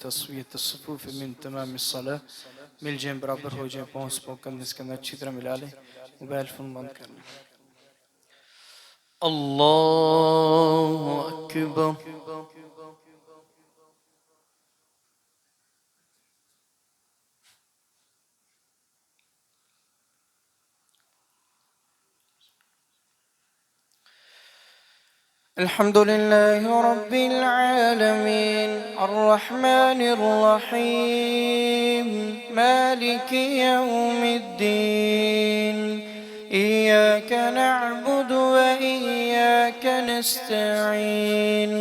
تصفیت الصفوف من تمام الصلاة. मिल जाएं, बराबर हो जाएं, पहुँच पाकर इसके अंदर अच्छी तरह मिला लें. मोबाइल फ़ोन बंद कर लें. अल्लाहु अकबर. الحمد لله رب العالمين الرحمن الرحيم مالك يوم الدين إياك نعبد وإياك نستعين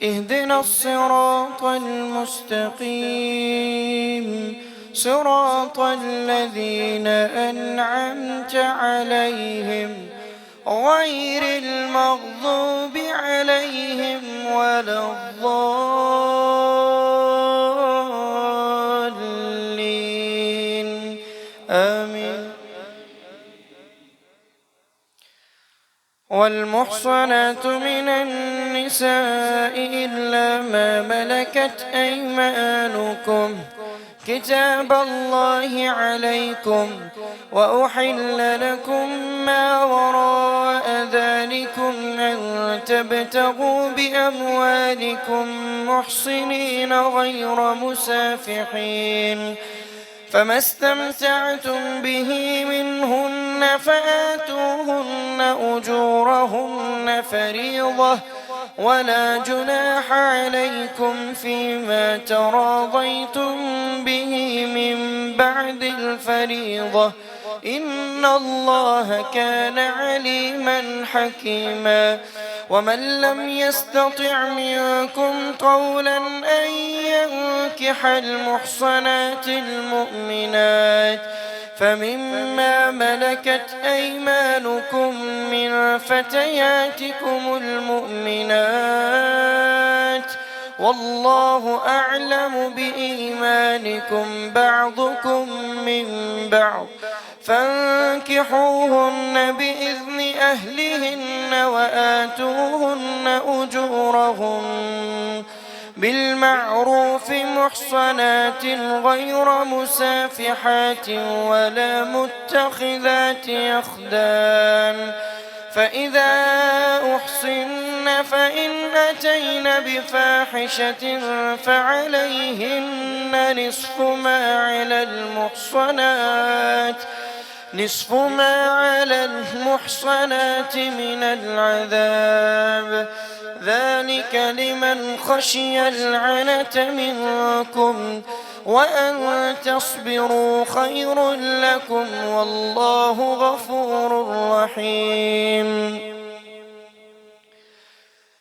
اهدنا الصراط المستقيم صراط الذين أنعمت عليهم غير المغضوب عليهم ولا الضالين آمين. والمحصنات من النساء إلا ما ملكت أيمانكم كتاب الله عليكم وأحل لكم ما وراء ذلكم أن تبتغوا بأموالكم محصنين غير مسافحين فما استمتعتم به منهن فآتوهن أجورهن فريضة ولا جناح عليكم فيما تراضيتم به من بعد الفريضة إن الله كان عليما حكيما. ومن لم يستطع منكم قولا أن ينكح المحصنات المؤمنات فمما ملكت أيمانكم من فتياتكم المؤمنات والله أعلم بإيمانكم بعضكم من بعض فانكحوهن بإذن أهلهن وآتوهن أجورهن بالمعروف محصنات غير مسافحات ولا متخذات أخدان فإذا أحصن فإن أتين بفاحشة فعليهن نصف ما على المحصنات من العذاب ذلك لمن خشي العنة منكم وأن تصبروا خير لكم والله غفور رحيم.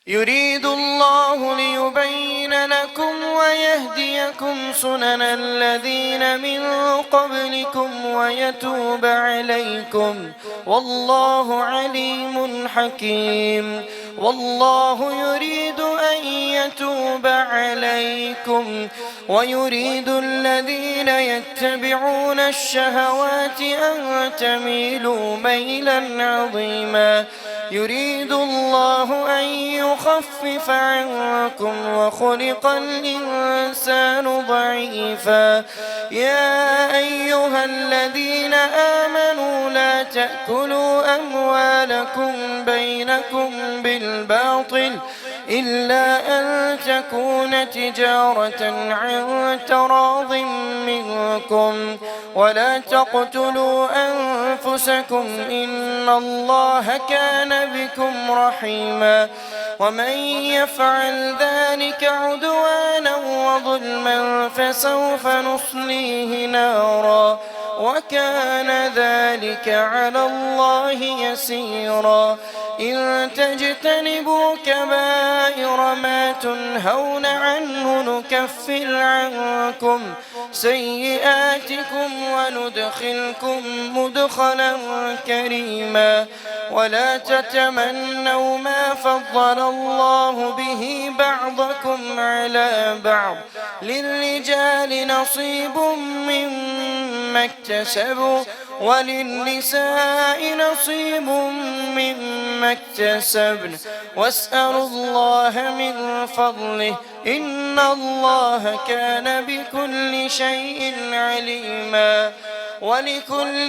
يريد الله ليبين لكم ويهديكم سنن الذين من قبلكم ويتوب عليكم والله عليم حكيم. والله يريد أن يتوب عليكم ويريد الذين يتبعون الشهوات أن تميلوا ميلا عظيما. يريد الله أن يخفف عنكم وخلق الإنسان ضعيفا. يا أيها الذين آمنوا لا تأكلوا أموالكم بينكم بالباطل إلا أن تكون تجارة عن تراض منكم ولا تقتلوا أنفسكم إن الله كان بكم رحيما. ومن يفعل ذلك عدوانا وظلما فسوف نصليه نارا وكان ذلك على الله يسيرا. إن تجتنبوا كبائر ما تنهون عنه نكفر عنكم سيئاتكم وندخلكم مدخلا كريما. ولا تتمنوا ما فضل الله به بعضكم على بعض للرجال نصيب مما اكتسبوا وللنساء نصيب مما اكتسبن واسألوا الله من فضله إن الله كان بكل شيء عليما ولكل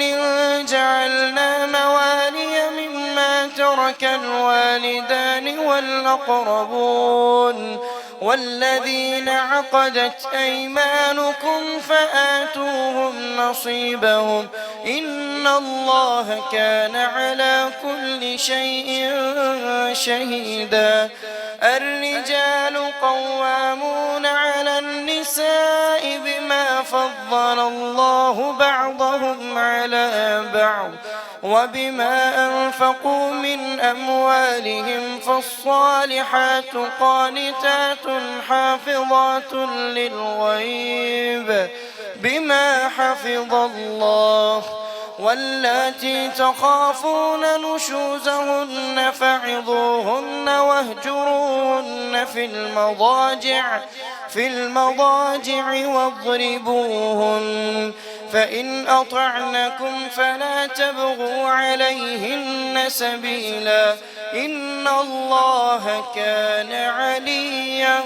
جعلنا موالي مما ترك الوالدان والأقربون والذين عقدت أيمانكم فآتوهم نصيبهم إن الله كان على كل شيء شهيدا الرجال قوامون على النساء بما فضل الله بعضهم على بعض وبما أنفقوا من أموالهم فالصالحات قانتات حافظات للغيب بما حفظ الله واللاتي تخافون نشوزهن فعظوهن واهجروهن في المضاجع واضربوهن فإن أطعنكم فلا تبغوا عليهن سبيلا إن الله كان عليا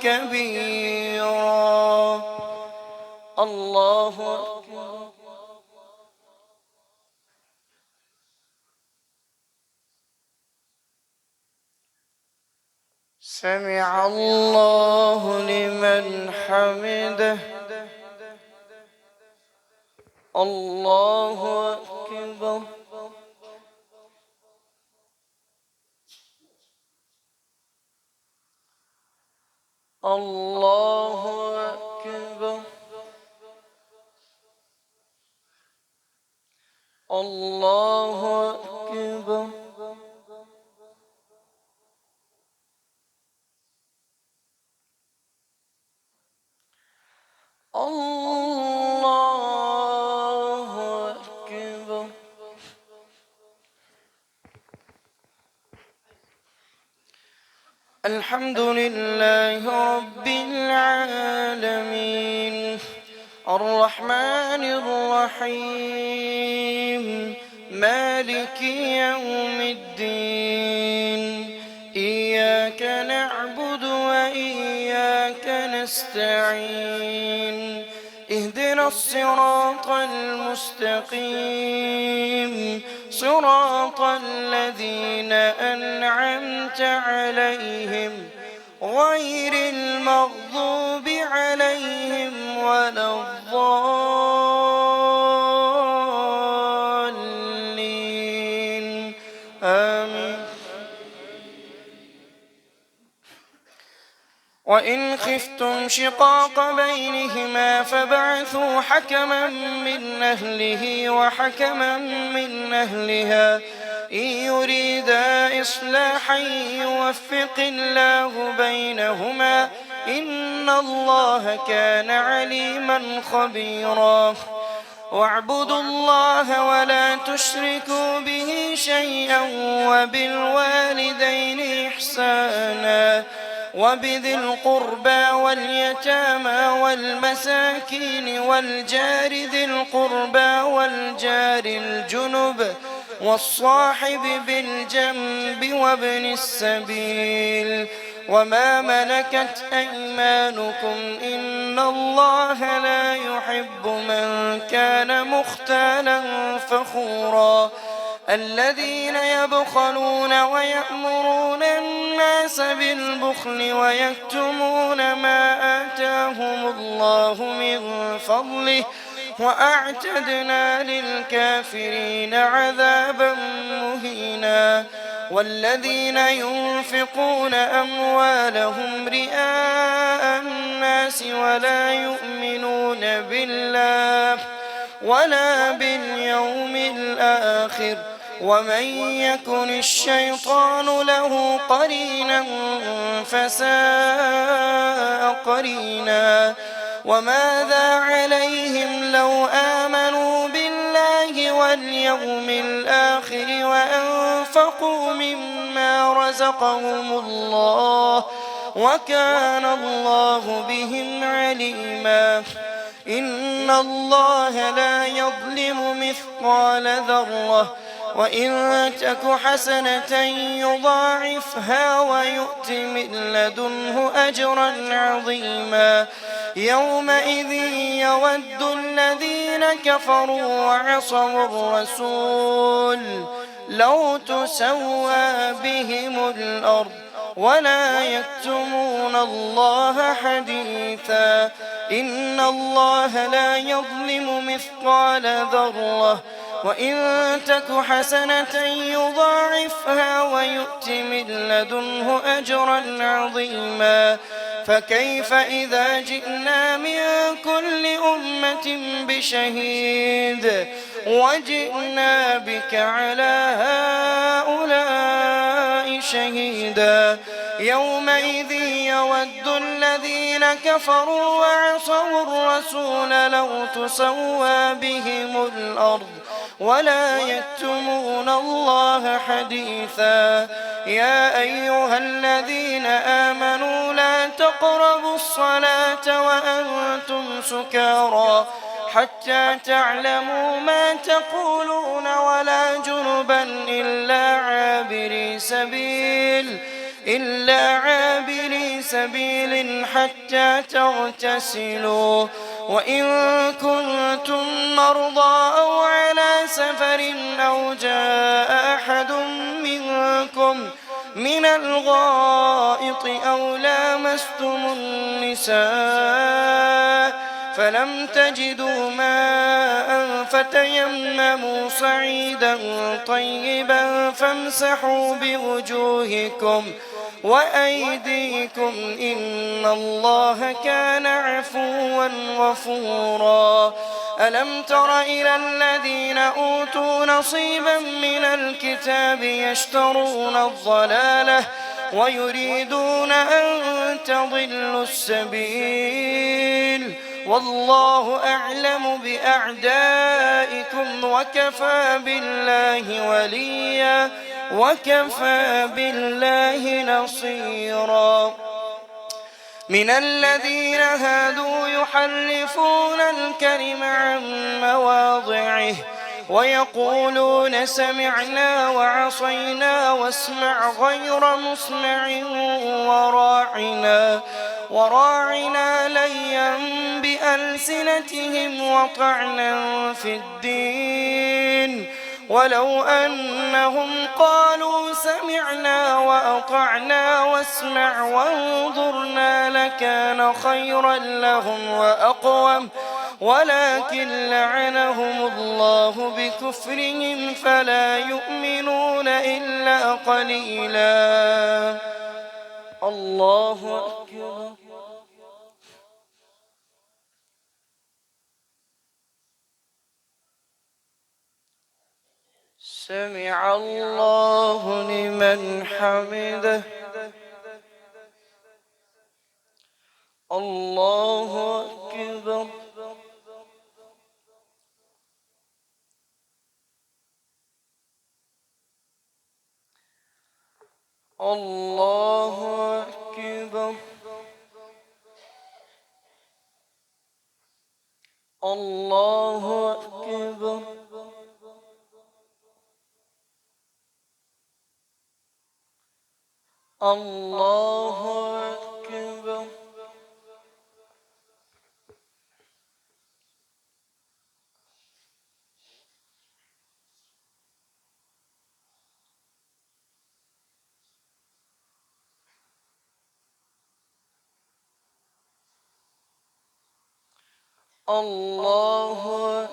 كبيرا الله أكبر سمع الله لمن حمده الله أكبر الله أكبر الله أكبر الله أكبر الحمد لله رب العالمين الرحمن الرحيم مالك يوم الدين إياك نعبد وإياك نستعين اهدنا الصراط المستقيم صراط الذين أنعمت عليهم غير المغضوب عليهم ولا الضالين آمين وإن خفتم شقاق بينهما فابعثوا حكما من أهله وحكما من أهلها إن يريدا إصلاحا يوفق الله بينهما إن الله كان عليما خبيرا واعبدوا الله ولا تشركوا به شيئا وبالوالدين إحسانا وبذي القربى واليتامى والمساكين والجار ذي القربى والجار الجنب والصاحب بالجنب وابن السبيل وما ملكت أيمانكم إن الله لا يحب من كان مختالا فخورا الذين يبخلون ويأمرون الناس بالبخل ويكتمون ما آتاهم الله من فضله وأعتدنا للكافرين عذابا مهينا والذين ينفقون أموالهم رئاء الناس ولا يؤمنون بالله ولا باليوم الآخر ومن يكن الشيطان له قرينا فساء قرينا وماذا عليهم لو آمنوا بالله واليوم الآخر وأنفقوا مما رزقهم الله وكان الله بهم عليما إن الله لا يظلم مثقال ذرة وإن تك حسنة يضاعفها ويؤت من لدنه أجرا عظيما يومئذ يود الذين كفروا وعصوا الرسول لو تسوى بهم الأرض ولا يكتمون الله حديثا إن الله لا يظلم مثقال ذرة وإن تك حسنة يضاعفها ويؤت من لدنه أجرا عظيما فكيف إذا جئنا من كل أمة بشهيد وجئنا بك على هؤلاء شهيدا يومئذ يود الذين كفروا وعصوا الرسول لو تسوى بهم الأرض ولا يكتمون الله حديثا يا أيها الذين آمنوا لا تقربوا الصلاة وأنتم سكارى حتى تعلموا ما تقولون ولا جنبا إلا عابري سبيل حتى تغتسلوا وإن كنتم مرضى أو على سفر أو جاء أحد منكم من الغائط أو لامستم النساء فلم تجدوا ماء فتيمموا صعيدا طيبا فامسحوا بوجوهكم وأيديكم إن الله كان عفوا غفورا ألم تر إلى الذين أوتوا نصيبا من الكتاب يشترون الضلالة ويريدون أن تضلوا السبيل والله أعلم بأعدائكم وكفى بالله وليا وكفى بالله نصيرا من الذين هادوا يحرفون الكلم عن مواضعه ويقولون سمعنا وعصينا واسمع غير مسمع وراعنا ليا بألسنتهم وطعنا في الدين ولو أنهم قالوا سمعنا وأطعنا واسمع وانظرنا لكان خيرا لهم وأقوم ولكن لعنهم الله بكفرهم فلا يؤمنون إلا قليلا الله أكبر سمع الله لمن حمده الله أكبر الله أكبر الله أكبر الله أكبر الله